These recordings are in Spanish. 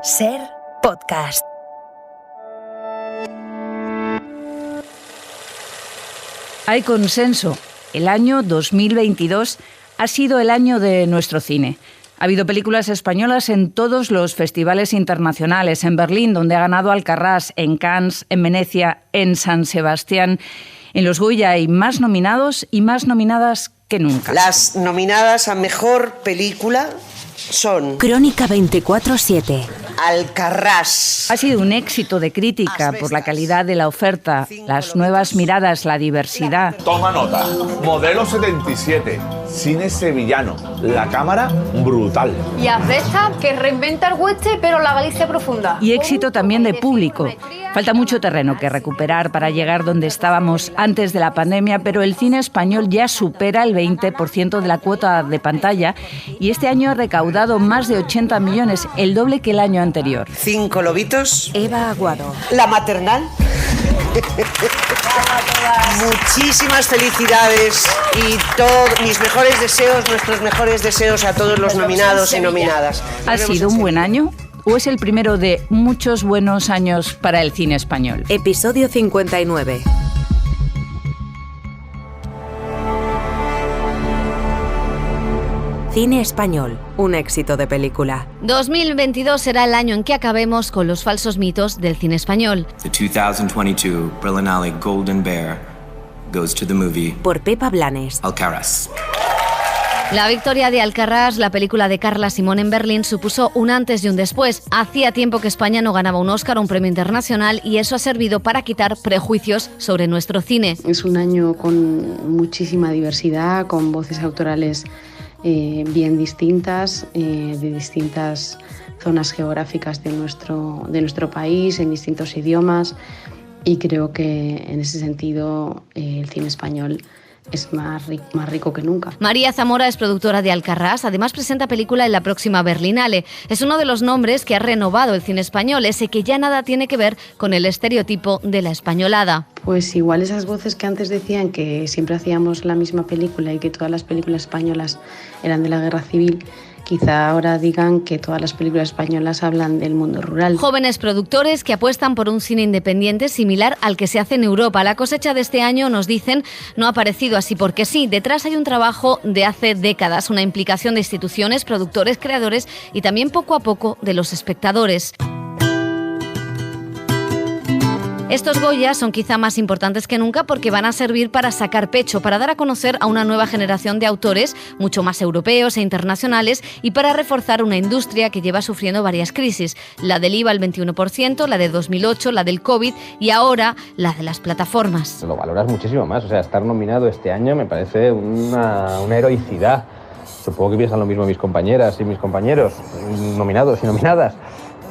Ser Podcast. Hay consenso. El año 2022 ha sido el año de nuestro cine. Ha habido películas españolas en todos los festivales internacionales, en Berlín, donde ha ganado Alcarràs, en Cannes, en Venecia, en San Sebastián. En los Goya hay más nominados y más nominadas que nunca. Las nominadas a Mejor Película son... Crónica 24/7. Alcarràs. Ha sido un éxito de crítica por la calidad de la oferta, las nuevas miradas, la diversidad. Toma nota. Modelo 77. Cine sevillano. La cámara brutal. Y Azbesta, que reinventa el hueste, pero la Galicia profunda. Y éxito también de público. Falta mucho terreno que recuperar para llegar donde estábamos antes de la pandemia, pero el cine español ya supera el 20% de la cuota de pantalla y este año ha recaudado más de 80 millones, el doble que el año anterior. 5 lobitos. Eva Aguado. La maternal. Muchísimas felicidades y mis mejores deseos, nuestros mejores deseos a todos los nominados y nominadas. ¿Ha sido un buen año? ¿O es el primero de muchos buenos años para el cine español? Episodio 59. Cine español, un éxito de película. 2022 será el año en que acabemos con los falsos mitos del cine español. The 2022 Berlinale Golden Bear goes to the movie Por Pepa Blanes. Alcarràs. La victoria de Alcarràs, la película de Carla Simón en Berlín, supuso un antes y un después. Hacía tiempo que España no ganaba un Oscar o un premio internacional y eso ha servido para quitar prejuicios sobre nuestro cine. Es un año con muchísima diversidad, con voces autorales bien distintas, de distintas zonas geográficas de nuestro país, en distintos idiomas, y creo que en ese sentido el cine español es más rico que nunca. María Zamora es productora de Alcarràs, además presenta película en la próxima Berlinale. Es uno de los nombres que ha renovado el cine español, ese que ya nada tiene que ver con el estereotipo de la españolada. Pues igual esas voces que antes decían que siempre hacíamos la misma película y que todas las películas españolas eran de la guerra civil, quizá ahora digan que todas las películas españolas hablan del mundo rural. Jóvenes productores que apuestan por un cine independiente similar al que se hace en Europa. La cosecha de este año, nos dicen, no ha aparecido así porque sí. Detrás hay un trabajo de hace décadas, una implicación de instituciones, productores, creadores y también poco a poco de los espectadores. Estos Goya son quizá más importantes que nunca porque van a servir para sacar pecho, para dar a conocer a una nueva generación de autores mucho más europeos e internacionales y para reforzar una industria que lleva sufriendo varias crisis. La del IVA al 21%, la de 2008, la del COVID y ahora la de las plataformas. Lo valoras muchísimo más, o sea, estar nominado este año me parece una heroicidad. Supongo que piensan lo mismo mis compañeras y mis compañeros, nominados y nominadas.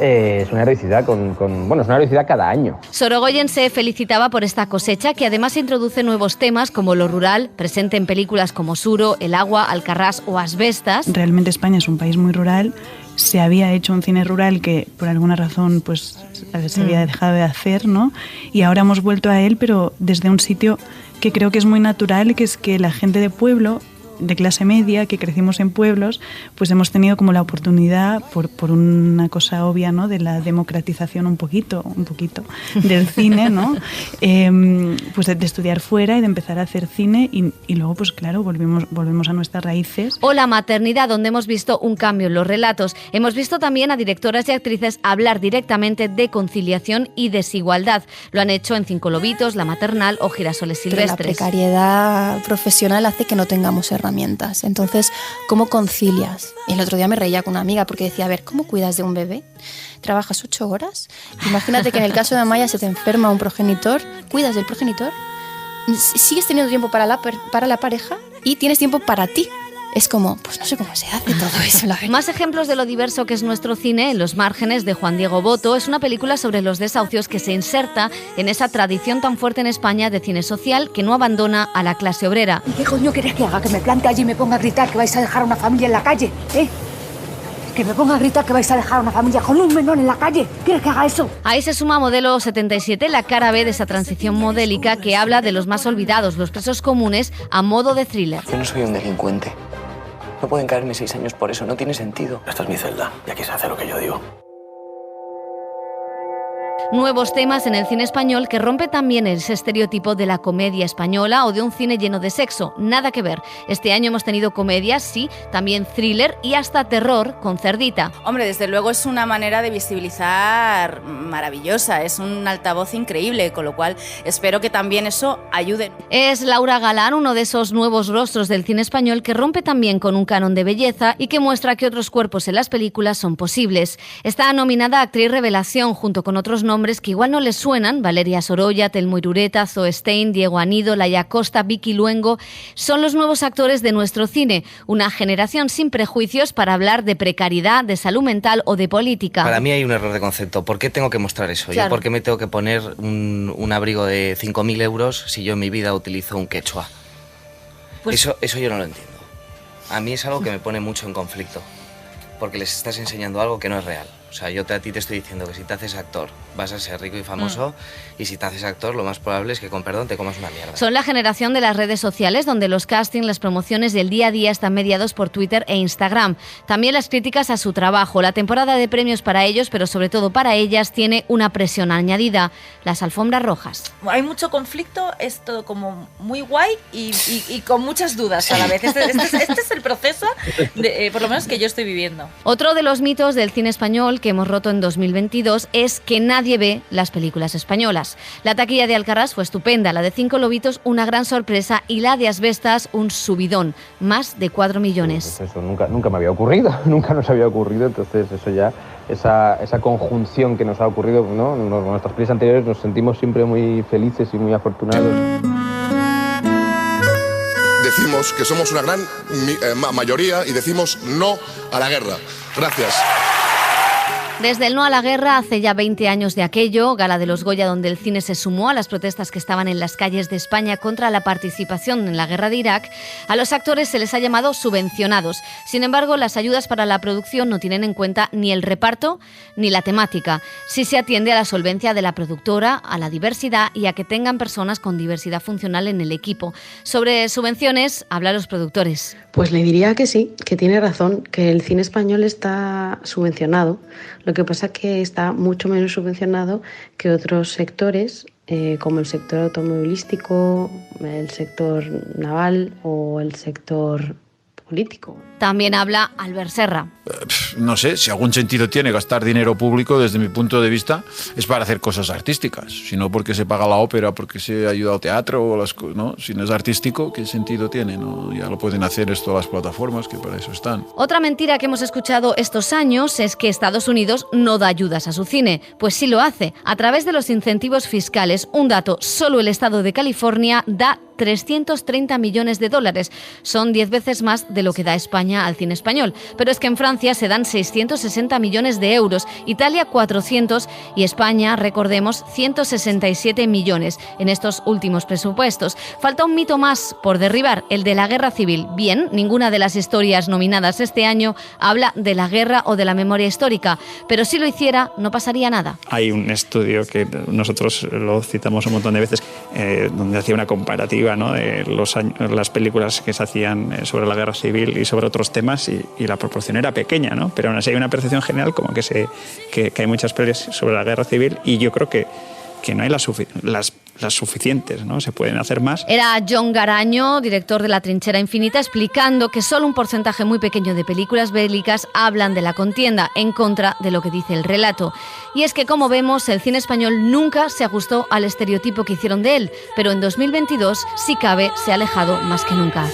Es una heroicidad es una heroicidad cada año. Sorogoyen se felicitaba por esta cosecha que además introduce nuevos temas como lo rural, presente en películas como Suro, El agua, Alcarràs o Asbestas. Realmente España es un país muy rural. Se había hecho un cine rural que por alguna razón pues se había dejado de hacer, ¿no? Y ahora hemos vuelto a él, pero desde un sitio que creo que es muy natural, que es que la gente de pueblo, de clase media, que crecimos en pueblos, pues hemos tenido como la oportunidad, por una cosa obvia, ¿no?, de la democratización un poquito del cine, ¿no? Pues de estudiar fuera y de empezar a hacer cine y luego, pues claro, volvemos a nuestras raíces. O la maternidad, donde hemos visto un cambio en los relatos. Hemos visto también a directoras y actrices hablar directamente de conciliación y desigualdad. Lo han hecho en 5 lobitos, La maternal o Girasoles silvestres. La precariedad profesional hace que no tengamos herramientas. Entonces, ¿cómo concilias? Y el otro día me reía con una amiga porque decía, a ver, ¿cómo cuidas de un bebé? ¿Trabajas 8 horas? Imagínate que en el caso de Amaya se te enferma un progenitor, ¿cuidas del progenitor? ¿Sigues teniendo tiempo para la pareja? Y tienes tiempo para ti. Es como, pues no sé cómo se hace todo eso, la verdad. Más ejemplos de lo diverso que es nuestro cine, En los márgenes, de Juan Diego Boto. Es una película sobre los desahucios que se inserta en esa tradición tan fuerte en España de cine social que no abandona a la clase obrera. ¿Y qué coño querés que haga? ¿Que me plante allí y me ponga a gritar que vais a dejar a una familia en la calle? Que me ponga a gritar que vais a dejar a una familia con un menor en la calle. ¿Quieres que haga eso? Ahí se suma Modelo 77, la cara B de esa transición modélica que habla de los más olvidados, los presos comunes, a modo de thriller. Yo no soy un delincuente. No pueden caerme 6 años por eso, no tiene sentido. Esta es mi celda y aquí se hace lo que yo digo. Nuevos temas en el cine español que rompe también ese estereotipo de la comedia española o de un cine lleno de sexo. Nada que ver. Este año hemos tenido comedias, sí, también thriller y hasta terror con Cerdita. Hombre, desde luego es una manera de visibilizar maravillosa, es un altavoz increíble, con lo cual espero que también eso ayude. Es Laura Galán, uno de esos nuevos rostros del cine español que rompe también con un canon de belleza y que muestra que otros cuerpos en las películas son posibles. Está nominada a Actriz Revelación junto con otros nombres que igual no les suenan: Valeria Sorolla, Telmo Irureta, Zoe Stein, Diego Anido, Laia Costa, Vicky Luengo. Son los nuevos actores de nuestro cine, una generación sin prejuicios para hablar de precariedad, de salud mental o de política. Para mí hay un error de concepto. ¿Por qué tengo que mostrar eso? Claro. ¿Yo por qué me tengo que poner un abrigo de 5.000 euros si yo en mi vida utilizo un quechua? Pues... Eso yo no lo entiendo. A mí es algo que me pone mucho en conflicto, porque les estás enseñando algo que no es real. O sea, yo a ti te estoy diciendo que si te haces actor vas a ser rico y famoso, y si te haces actor lo más probable es que, con perdón, te comas una mierda. Son la generación de las redes sociales, donde los castings, las promociones y el día a día están mediados por Twitter e Instagram. También las críticas a su trabajo. La temporada de premios para ellos, pero sobre todo para ellas, tiene una presión añadida: las alfombras rojas. Hay mucho conflicto, es todo como muy guay y con muchas dudas a la vez. Este es el proceso, por lo menos, que yo estoy viviendo. Otro de los mitos del cine español que hemos roto en 2022 es que nadie ve las películas españolas. La taquilla de Alcarrás fue estupenda, la de Cinco Lobitos una gran sorpresa y la de Asbestas un subidón, más de 4 millones. Pues eso nunca me había ocurrido, nunca nos había ocurrido, entonces eso ya, esa conjunción que nos ha ocurrido, ¿no? En nuestras pelis anteriores nos sentimos siempre muy felices y muy afortunados. Decimos que somos una gran mayoría y decimos no a la guerra. Gracias. Desde el no a la guerra, hace ya 20 años de aquello, Gala de los Goya, donde el cine se sumó a las protestas que estaban en las calles de España contra la participación en la guerra de Irak, a los actores se les ha llamado subvencionados. Sin embargo, las ayudas para la producción no tienen en cuenta ni el reparto ni la temática. Sí se atiende a la solvencia de la productora, a la diversidad y a que tengan personas con diversidad funcional en el equipo. Sobre subvenciones, hablan los productores. Pues le diría que sí, que tiene razón, que el cine español está subvencionado. Lo que pasa es que está mucho menos subvencionado que otros sectores, como el sector automovilístico, el sector naval o el sector político. También habla Albert Serra. No sé, si algún sentido tiene gastar dinero público, desde mi punto de vista, es para hacer cosas artísticas. Si no porque se paga la ópera, porque se ayuda al teatro, o ¿no? Si no es artístico, ¿qué sentido tiene? ¿No? Ya lo pueden hacer esto las plataformas, que para eso están. Otra mentira que hemos escuchado estos años es que Estados Unidos no da ayudas a su cine. Pues sí lo hace. A través de los incentivos fiscales, un dato, solo el estado de California da 330 millones de dólares. Son 10 veces más de lo que da España al cine español. Pero es que en Francia se dan 660 millones de euros, Italia 400 y España, recordemos, 167 millones en estos últimos presupuestos. Falta un mito más por derribar, el de la guerra civil. Bien, ninguna de las historias nominadas este año habla de la guerra o de la memoria histórica, pero si lo hiciera no pasaría nada. Hay un estudio que nosotros lo citamos un montón de veces, donde hacía una comparativa, ¿no?, de las películas que se hacían sobre la guerra civil y sobre otros temas, y la proporción era pequeña, ¿no? Pero aún así hay una percepción general como que hay muchas pelis sobre la guerra civil, y yo creo que no hay las suficientes, ¿no? Se pueden hacer más. Era John Garaño, director de La Trinchera Infinita, explicando que solo un porcentaje muy pequeño de películas bélicas hablan de la contienda, en contra de lo que dice el relato. Y es que, como vemos, el cine español nunca se ajustó al estereotipo que hicieron de él, pero en 2022, si cabe, se ha alejado más que nunca.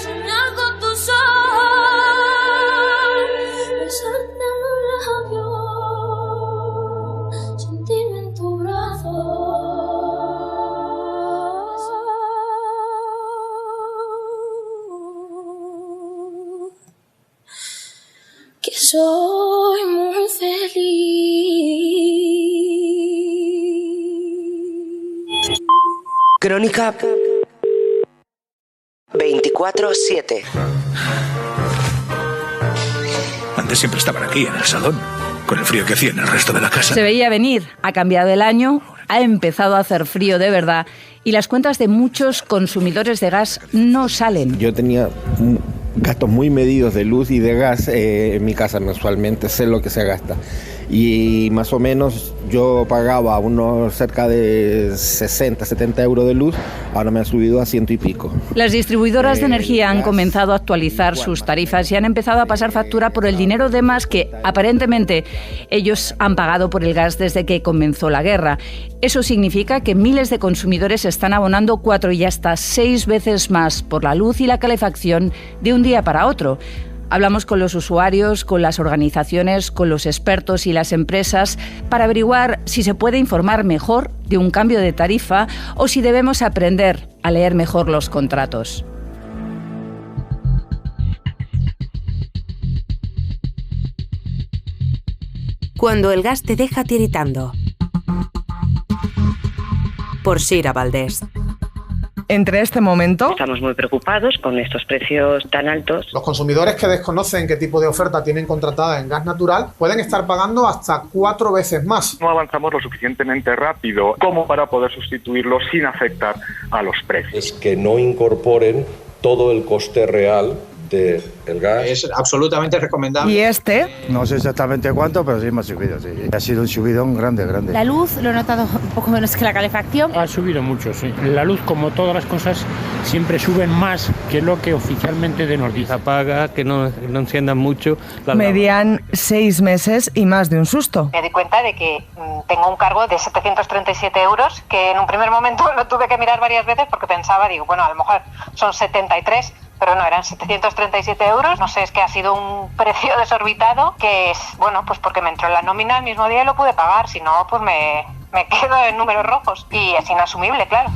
Que soy muy feliz. Crónica 24/7. Antes siempre estaban aquí, en el salón, con el frío que hacía en el resto de la casa. Se veía venir, ha cambiado el año, ha empezado a hacer frío de verdad y las cuentas de muchos consumidores de gas no salen. Yo tenía gastos muy medidos de luz y de gas en mi casa mensualmente, sé lo que se gasta. y más o menos yo pagaba unos cerca de 60, 70 euros de luz, ahora me ha subido a 100 y pico. Las distribuidoras de energía han comenzado a actualizar sus tarifas y han empezado a pasar factura por el dinero de más que aparentemente ellos han pagado por el gas desde que comenzó la guerra. Eso significa que miles de consumidores están abonando 4 y hasta 6 veces más por la luz y la calefacción de un día para otro. Hablamos con los usuarios, con las organizaciones, con los expertos y las empresas para averiguar si se puede informar mejor de un cambio de tarifa o si debemos aprender a leer mejor los contratos. Cuando el gas te deja tiritando. Por Sira Valdés. Entre este momento estamos muy preocupados con estos precios tan altos. Los consumidores que desconocen qué tipo de oferta tienen contratada en gas natural pueden estar pagando hasta 4 veces más. No avanzamos lo suficientemente rápido como para poder sustituirlo sin afectar a los precios. Es que no incorporen todo el coste real del gas. Es absolutamente recomendable. Y este, no sé exactamente cuánto, pero sí hemos subido, sí. Ha sido un subidón grande. La luz lo he notado un poco menos que la calefacción. Ha subido mucho, sí. La luz, como todas las cosas, siempre suben más que lo que oficialmente nos dice. Apaga, que no enciendan mucho. Medían 6 meses y más de un susto. Me di cuenta de que tengo un cargo de 737 euros, que en un primer momento lo tuve que mirar varias veces porque pensaba, bueno, a lo mejor son 73, pero no, eran 737 euros. No sé, es que ha sido un precio desorbitado que es, pues porque me entró en la nómina el mismo día y lo pude pagar, si no, pues me quedo en números rojos y es inasumible, claro.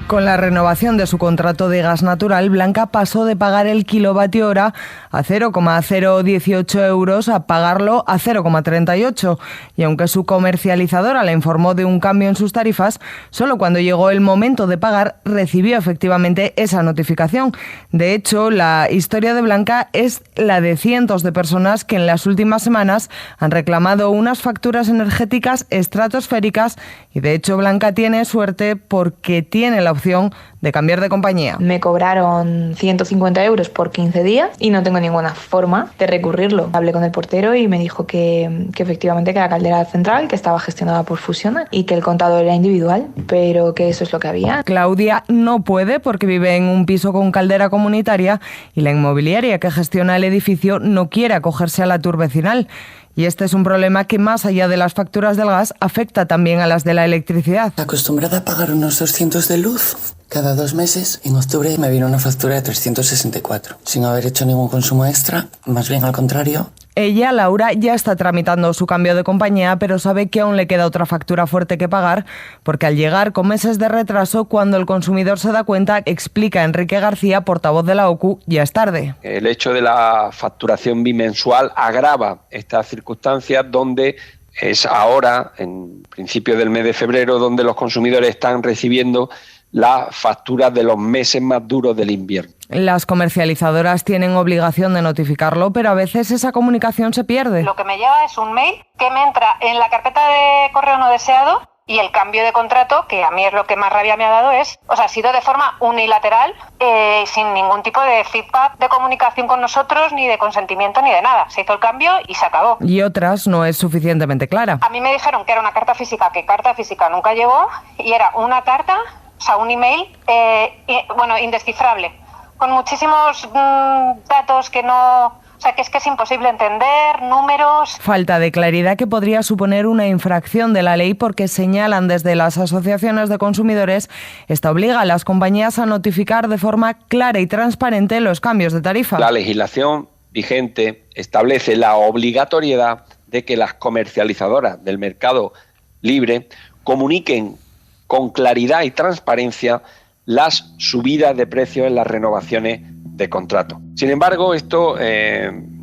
Con la renovación de su contrato de gas natural, Blanca pasó de pagar el kilovatio hora a 0,018 euros a pagarlo a 0,38. Y aunque su comercializadora le informó de un cambio en sus tarifas, solo cuando llegó el momento de pagar recibió efectivamente esa notificación. De hecho, la historia de Blanca es la de cientos de personas que en las últimas semanas han reclamado unas facturas energéticas estratosféricas y de hecho Blanca tiene suerte porque tiene la opción de cambiar de compañía. Me cobraron 150 euros por 15 días y no tengo ninguna forma de recurrirlo. Hablé con el portero y me dijo que efectivamente que la caldera central, que estaba gestionada por Fusiona y que el contado era individual, pero que eso es lo que había. Claudia no puede porque vive en un piso con caldera comunitaria y la inmobiliaria que gestiona el edificio no quiere acogerse a la tour vecinal. Y este es un problema que, más allá de las facturas del gas, afecta también a las de la electricidad. Acostumbrada a pagar unos 200 de luz cada 2 meses, en octubre me vino una factura de 364, sin haber hecho ningún consumo extra, más bien al contrario. Ella, Laura, ya está tramitando su cambio de compañía, pero sabe que aún le queda otra factura fuerte que pagar, porque al llegar con meses de retraso, cuando el consumidor se da cuenta, explica Enrique García, portavoz de la OCU, ya es tarde. El hecho de la facturación bimensual agrava estas circunstancias donde es ahora, en principio del mes de febrero, donde los consumidores están recibiendo las facturas de los meses más duros del invierno. Las comercializadoras tienen obligación de notificarlo, pero a veces esa comunicación se pierde. Lo que me lleva es un mail que me entra en la carpeta de correo no deseado y el cambio de contrato, que a mí es lo que más rabia me ha dado, ha sido de forma unilateral, sin ningún tipo de feedback, de comunicación con nosotros, ni de consentimiento, ni de nada. Se hizo el cambio y se acabó. Y otras no es suficientemente clara. A mí me dijeron que era una carta física, que carta física nunca llegó, y era una carta, un email, indescifrable, con muchísimos datos que no... que es imposible entender, números... Falta de claridad que podría suponer una infracción de la ley porque señalan desde las asociaciones de consumidores, esta obliga a las compañías a notificar de forma clara y transparente los cambios de tarifa. La legislación vigente establece la obligatoriedad de que las comercializadoras del mercado libre comuniquen con claridad y transparencia las subidas de precios en las renovaciones de contrato. Sin embargo, esto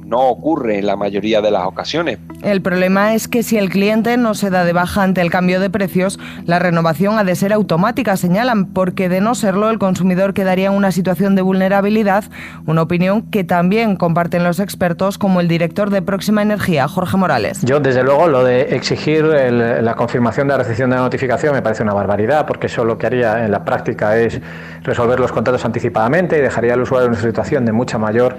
no ocurre en la mayoría de las ocasiones. El problema es que si el cliente no se da de baja ante el cambio de precios, la renovación ha de ser automática, señalan, porque de no serlo el consumidor quedaría en una situación de vulnerabilidad, una opinión que también comparten los expertos como el director de Próxima Energía, Jorge Morales. Yo, desde luego, lo de exigir la confirmación de la recepción de la notificación me parece una barbaridad, porque eso lo que haría en la práctica es resolver los contratos anticipadamente y dejaría al usuario en una situación de mucha mayor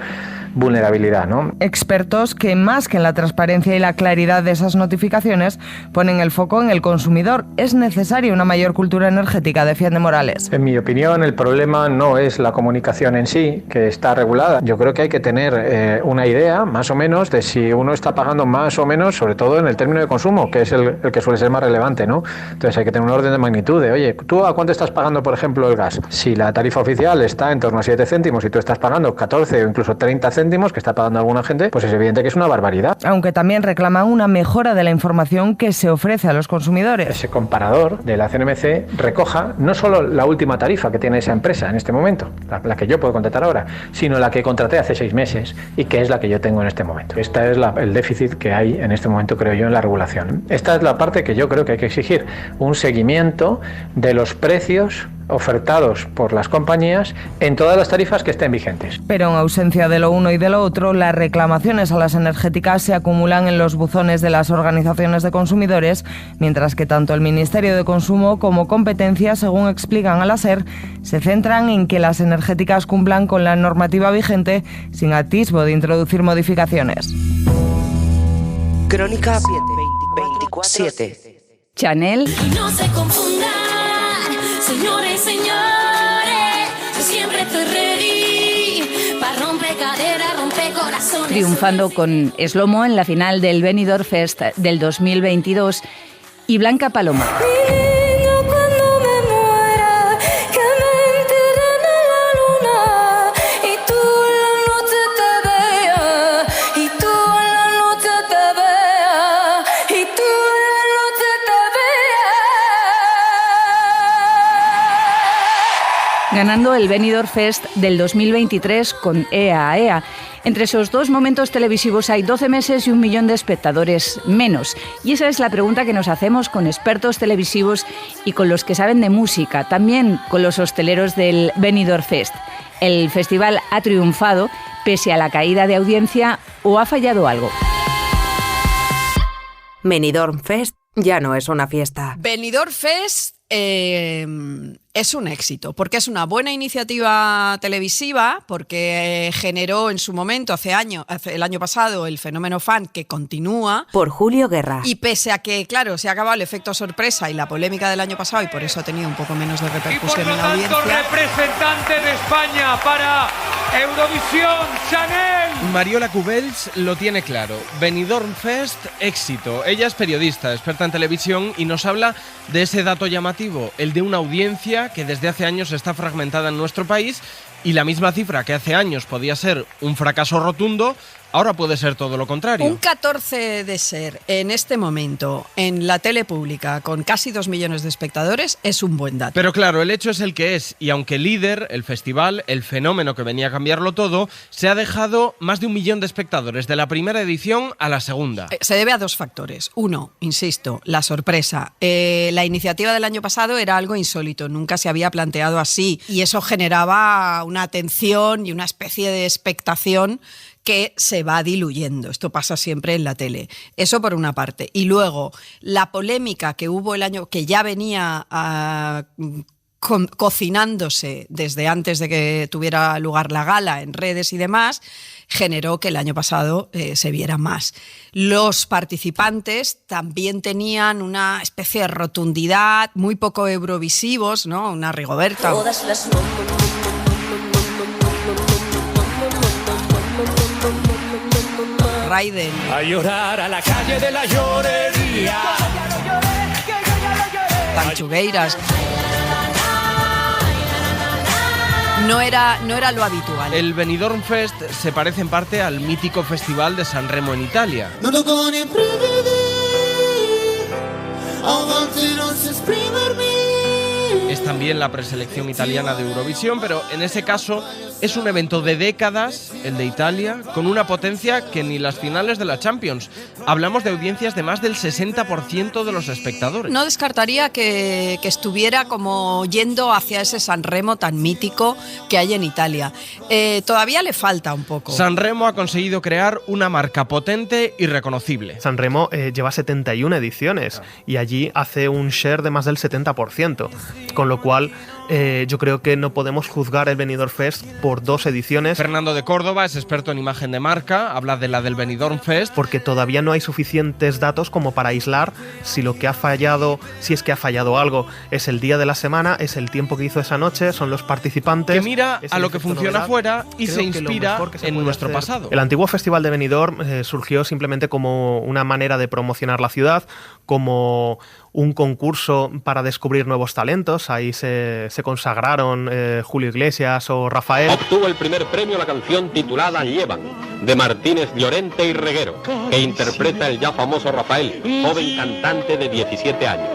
vulnerabilidad, ¿no? expertos que más que en la transparencia y la claridad de esas notificaciones ponen el foco en el consumidor. Es necesaria una mayor cultura energética, defiende Morales. En mi opinión, el problema no es la comunicación en sí, que está regulada. Yo creo que hay que tener una idea, más o menos, de si uno está pagando más o menos, sobre todo en el término de consumo, que es el que suele ser más relevante, ¿no? Entonces hay que tener un orden de magnitud de, oye, ¿tú a cuánto estás pagando, por ejemplo, el gas? Si la tarifa oficial está en torno a 7 céntimos y tú estás pagando 14 o incluso 30 céntimos, que está pagando alguna gente, pues es evidente que es una barbaridad. Aunque también reclaman una mejora de la información que se ofrece a los consumidores. Ese comparador de la CNMC recoja no solo la última tarifa que tiene esa empresa en este momento, la que yo puedo contratar ahora, sino la que contraté hace 6 meses y que es la que yo tengo en este momento. Esta es el déficit que hay en este momento, creo yo, en la regulación. Esta es la parte que yo creo que hay que exigir, un seguimiento de los precios ofertados por las compañías en todas las tarifas que estén vigentes. Pero en ausencia de lo uno y de lo otro, las reclamaciones a las energéticas se acumulan en los buzones de las organizaciones de consumidores, mientras que tanto el Ministerio de Consumo como Competencia, según explican a la SER, se centran en que las energéticas cumplan con la normativa vigente sin atisbo de introducir modificaciones. Crónica 24/7. Chanel. No se confundan, señores y señores, yo siempre estoy ready para romper caderas, romper corazones. Triunfando con Slomo en la final del Benidorm Fest del 2022 y Blanca Paloma. Ganando el Benidorm Fest del 2023 con Ea Ea. Entre esos dos momentos televisivos hay 12 meses y 1 millón de espectadores menos. Y esa es la pregunta que nos hacemos con expertos televisivos y con los que saben de música, también con los hosteleros del Benidorm Fest. ¿El festival ha triunfado pese a la caída de audiencia o ha fallado algo? Benidorm Fest ya no es una fiesta. Benidorm Fest es un éxito, porque es una buena iniciativa televisiva, porque generó en su momento, el año pasado, el fenómeno fan que continúa. Por Julio Guerra. Y pese a que, claro, se ha acabado el efecto sorpresa y la polémica del año pasado, y por eso ha tenido un poco menos de repercusión en la audiencia. Y por lo tanto, representante de España para Eurovisión, Chanel. Mariola Cubells lo tiene claro. Benidorm Fest, éxito. Ella es periodista, experta en televisión, y nos habla de ese dato llamativo, el de una audiencia que desde hace años está fragmentada en nuestro país, y la misma cifra que hace años podía ser un fracaso rotundo, ahora puede ser todo lo contrario. Un 14 de ser en este momento en la tele pública con casi 2 millones de espectadores es un buen dato. Pero claro, el hecho es el que es, y aunque líder, el festival, el fenómeno que venía a cambiarlo todo, se ha dejado más de 1 millón de espectadores de la primera edición a la segunda. Se debe a 2 factores. Uno, insisto, la sorpresa. La iniciativa del año pasado era algo insólito, nunca se había planteado así, y eso generaba una atención y una especie de expectación que se va diluyendo. Esto pasa siempre en la tele. Eso por una parte. Y luego, la polémica que hubo el año, que ya venía cocinándose desde antes de que tuviera lugar la gala en redes y demás, generó que el año pasado se viera más. Los participantes también tenían una especie de rotundidad, muy poco eurovisivos, ¿no? Una Rigoberta. Todas las Raiden. A llorar a la calle de la llorería. Tanchugueiras. No era lo habitual. El Benidorm Fest se parece en parte al mítico festival de San Remo en Italia. Es también la preselección italiana de Eurovisión, pero en ese caso es un evento de décadas, el de Italia, con una potencia que ni las finales de la Champions. Hablamos de audiencias de más del 60% de los espectadores. No descartaría que estuviera como yendo hacia ese San Remo tan mítico que hay en Italia. Todavía le falta un poco. San Remo ha conseguido crear una marca potente y reconocible. San Remo lleva 71 ediciones y allí hace un share de más del 70%, con lo cual yo creo que no podemos juzgar el Benidorm Fest por 2 ediciones. Fernando de Córdoba es experto en imagen de marca, habla de la del Benidorm Fest. Porque todavía no hay suficientes datos como para aislar si lo que ha fallado, si es que ha fallado algo, es el día de la semana, es el tiempo que hizo esa noche, son los participantes. Que mira a lo que funciona afuera y se inspira en nuestro pasado. El antiguo Festival de Benidorm surgió simplemente como una manera de promocionar la ciudad, como un concurso para descubrir nuevos talentos. Ahí se consagraron Julio Iglesias o Rafael. Obtuvo el primer premio la canción titulada Llevan, de Martínez Llorente y Reguero, que interpreta el ya famoso Rafael, joven cantante de 17 años.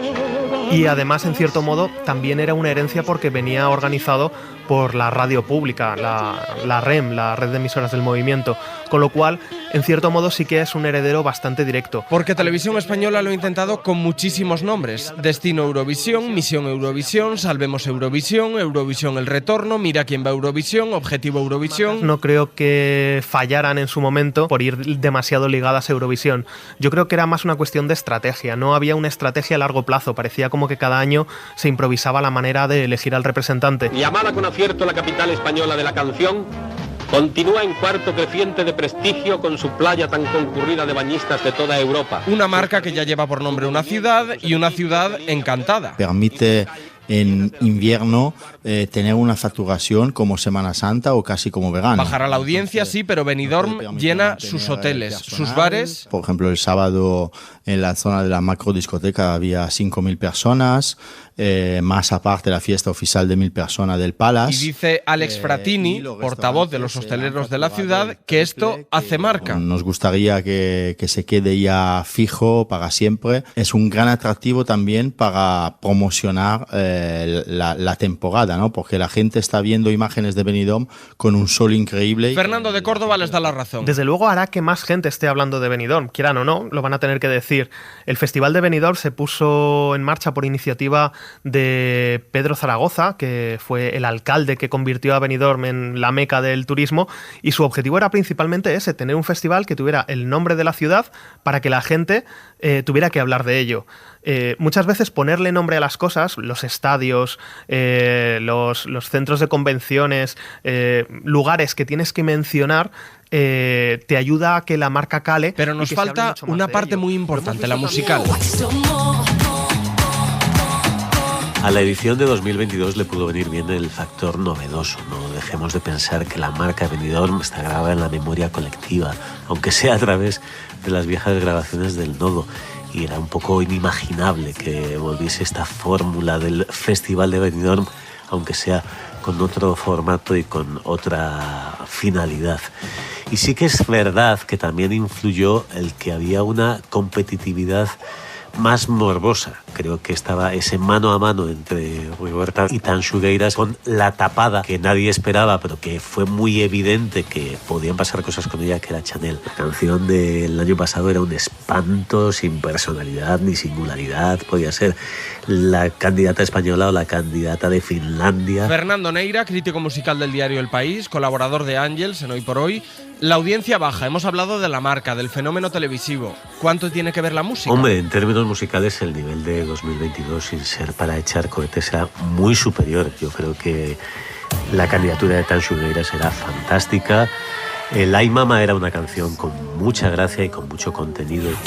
Y además, en cierto modo, también era una herencia porque venía organizado por la radio pública, la REM, la Red de Emisoras del Movimiento, con lo cual, en cierto modo, sí que es un heredero bastante directo. Porque Televisión Española lo ha intentado con muchísimos nombres: Destino Eurovisión, Misión Eurovisión, Salvemos Eurovisión, Eurovisión El Retorno, Mira quién va a Eurovisión, Objetivo Eurovisión. No creo que fallaran en su momento por ir demasiado ligadas a Eurovisión. Yo creo que era más una cuestión de estrategia, no había una estrategia a largo plazo, parecía como que cada año se improvisaba la manera de elegir al representante. Llamada con acierto la capital española de la canción, continúa en cuarto creciente de prestigio con su playa tan concurrida de bañistas de toda Europa. Una marca que ya lleva por nombre una ciudad y una ciudad encantada. Permite en invierno tener una saturación como Semana Santa o casi como verano. Bajará la audiencia, sí, pero Benidorm llena sus hoteles, sus bares. Por ejemplo, el sábado en la zona de la macro discoteca había 5.000 personas, más aparte la fiesta oficial de 1.000 personas del Palace. Y dice Alex Fratini, portavoz de los hosteleros de la ciudad, que esto hace marca. Nos gustaría que se quede ya fijo para siempre. Es un gran atractivo también para promocionar la temporada, ¿no? Porque la gente está viendo imágenes de Benidorm con un sol increíble. Fernando de Córdoba les da la razón. Desde luego hará que más gente esté hablando de Benidorm, quieran o no, lo van a tener que decir. El Festival de Benidorm se puso en marcha por iniciativa de Pedro Zaragoza, que fue el alcalde que convirtió a Benidorm en la meca del turismo, y su objetivo era principalmente ese, tener un festival que tuviera el nombre de la ciudad para que la gente tuviera que hablar de ello. Muchas veces ponerle nombre a las cosas, los estadios, los centros de convenciones, lugares que tienes que mencionar, te ayuda a que la marca cale. Pero nos falta una parte muy importante, la musical. A la edición de 2022 le pudo venir bien el factor novedoso. No dejemos de pensar que la marca Benidorm está grabada en la memoria colectiva, aunque sea a través de las viejas grabaciones del Nodo. Y era un poco inimaginable que volviese esta fórmula del Festival de Benidorm, aunque sea con otro formato y con otra finalidad. Y sí que es verdad que también influyó el que había una competitividad más morbosa. Creo que estaba ese mano a mano entre Rigoberta y Tanxugueiras con la tapada que nadie esperaba, pero que fue muy evidente que podían pasar cosas con ella, que era Chanel. La canción del año pasado era un espanto, sin personalidad ni singularidad. Podía ser la candidata española o la candidata de Finlandia. Fernando Neira, crítico musical del diario El País, colaborador de Ángels en Hoy por Hoy. La audiencia baja, hemos hablado de la marca, del fenómeno televisivo. ¿Cuánto tiene que ver la música? Hombre, en términos musicales el nivel de 2022, sin ser para echar cohetes, era muy superior. Yo creo que la candidatura de Tanxugueiras era fantástica. El Ay Mama era una canción con mucha gracia y con mucho contenido. No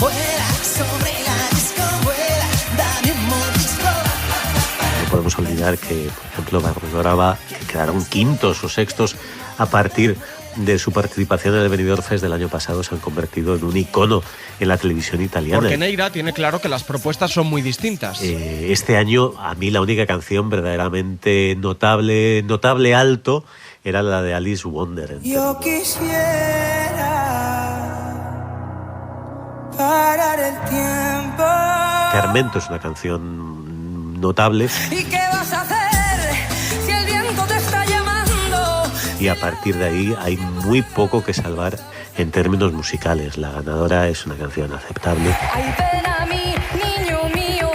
podemos olvidar que, por ejemplo, Bárbara Brava, que quedaron quintos o sextos a partir de su participación en el Benidorm Fest del año pasado, se han convertido en un icono en la televisión italiana. Porque Neira tiene claro que las propuestas son muy distintas. Este año, a mí la única canción verdaderamente notable alto era la de Alice Wonder. Yo quisiera parar el tiempo. Carmento es una canción notable. ¿Y qué vas a hacer si el viento te está llamando? Y a partir de ahí hay muy poco que salvar en términos musicales. La ganadora es una canción aceptable. Ay, ven a mí, niño mío.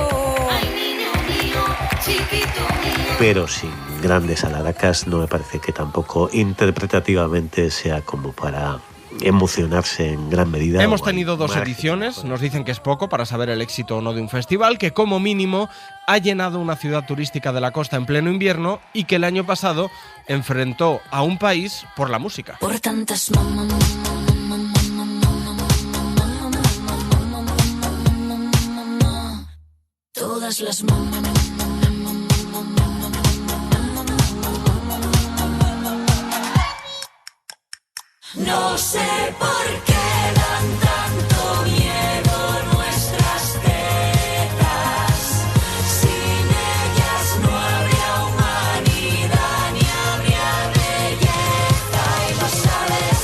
Ay, niño mío, chiquito mío. Pero sin grandes alaracas, no me parece que tampoco interpretativamente sea como para emocionarse en gran medida. Hemos tenido 2 ediciones, nos dicen que es poco para saber el éxito o no de un festival, que como mínimo ha llenado una ciudad turística de la costa en pleno invierno y que el año pasado enfrentó a un país por la música. Por tantas todas las no sé por qué dan tanto miedo nuestras tetas. Sin ellas no habría humanidad ni habría belleza. Y lo sabes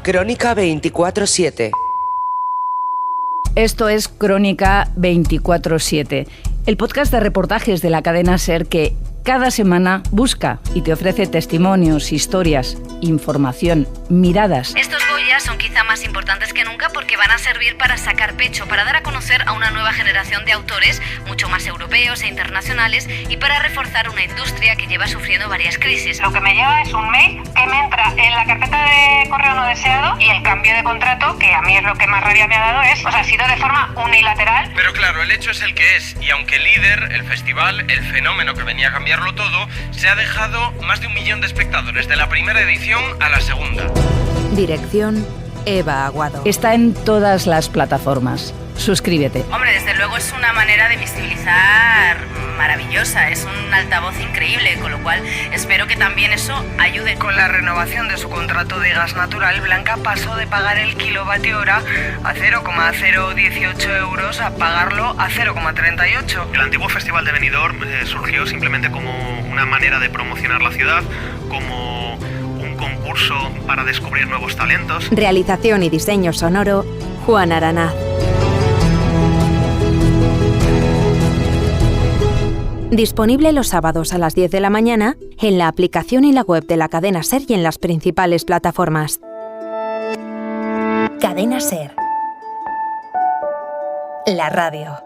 Crónica 24/7. Esto es Crónica 24/7, el podcast de reportajes de la cadena SER que cada semana busca y te ofrece testimonios, historias, información, miradas. Estos Goya son quizá más importantes que nunca porque van a servir para sacar pecho, para dar a conocer a una nueva generación de autores mucho más europeos e internacionales y para reforzar una industria que lleva sufriendo varias crisis. Lo que me llega es un mail que me entra en la carpeta de correo no deseado y el cambio de contrato, que a mí es lo que más rabia me ha dado, ha sido de forma unilateral. Pero claro, el hecho es el que es, y aunque líder, el festival, el fenómeno que venía a cambiarlo todo, se ha dejado más de 1 millón de espectadores de la primera edición a la segunda. Dirección Eva Aguado. Está en todas las plataformas. Suscríbete. Hombre, desde luego es una manera de visibilizar maravillosa, es un altavoz increíble, con lo cual espero que también eso ayude. Con la renovación de su contrato de gas natural, Blanca pasó de pagar el kilovatio hora a 0,018 euros a pagarlo a 0,38. El antiguo Festival de Benidorm surgió simplemente como una manera de promocionar la ciudad, como un concurso para descubrir nuevos talentos. Realización y diseño sonoro, Juan Aranaz. Disponible los sábados a las 10 de la mañana en la aplicación y la web de la cadena SER y en las principales plataformas. Cadena SER. La radio.